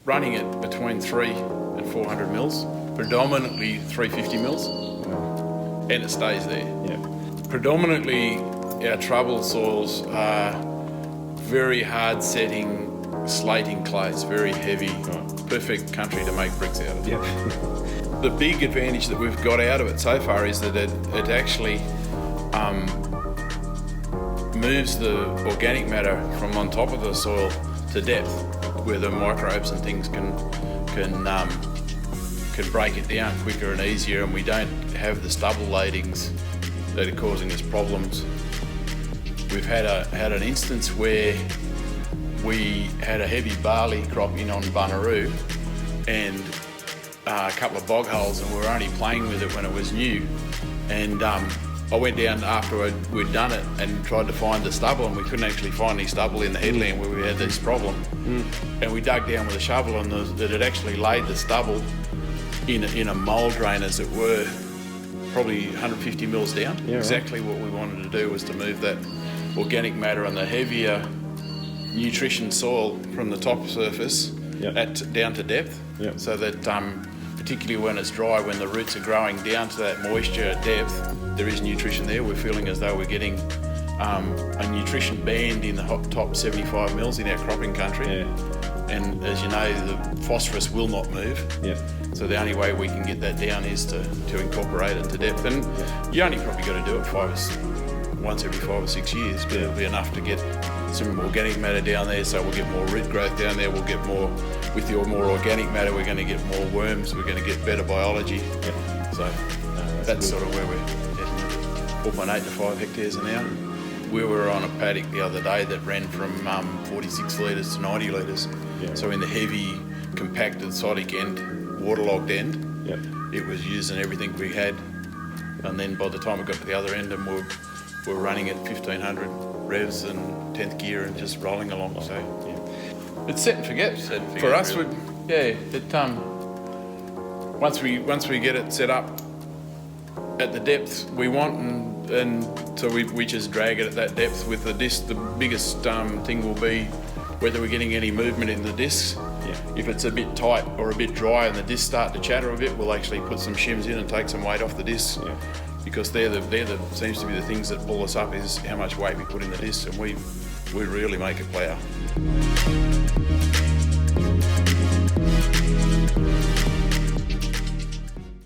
running it between 3 and 400 mils, predominantly 350 mils, and it stays there. Yeah. Predominantly, our trouble soils are very hard setting, slating clays, very heavy, perfect country to make bricks out of. Yeah. The big advantage that we've got out of it so far is that it actually moves the organic matter from on top of the soil to depth, where the microbes and things can break it down quicker and easier, and we don't have the stubble ladings that are causing us problems. We've had an instance where we had a heavy barley crop in on Bunaroo and a couple of bog holes, and we were only playing with it when it was new. And I went down after we'd done it and tried to find the stubble, and we couldn't actually find any stubble in the headland where we had this problem. And we dug down with a shovel, and it had actually laid the stubble in a mould drain, as it were, probably 150 mils down. Yeah, exactly right. What we wanted to do was to move that organic matter and the heavier nutrition soil from the top surface down to depth, so that particularly when it's dry, when the roots are growing down to that moisture at depth, there is nutrition there. We're feeling as though we're getting a nutrition band in the top 75 mils in our cropping country. Yeah. And as you know, the phosphorus will not move. Yeah. So the only way we can get that down is to incorporate it to depth. And you only probably got to do it once every 5 or 6 years, but it'll be enough to get some organic matter down there, so we'll get more root growth down there. We'll get more, with your more organic matter, we're going to get more worms, we're going to get better biology. Yeah. So that's sort of where we're heading. 4.8 to 5 hectares an hour. We were on a paddock the other day that ran from 46 litres to 90 litres. Yeah. So in the heavy, compacted, sodic end, waterlogged end, it was using everything we had. And then by the time we got to the other end, and we're running at 1500 revs and 10th gear and just rolling along. So it's set and forget. For us, really. once we get it set up at the depth we want, and so we just drag it at that depth with the disc. The biggest thing will be whether we're getting any movement in the discs. If it's a bit tight or a bit dry and the discs start to chatter a bit, we'll actually put some shims in and take some weight off the discs. Because they're the seems to be the things that pull us up, is how much weight we put in the discs, and we really make it plough.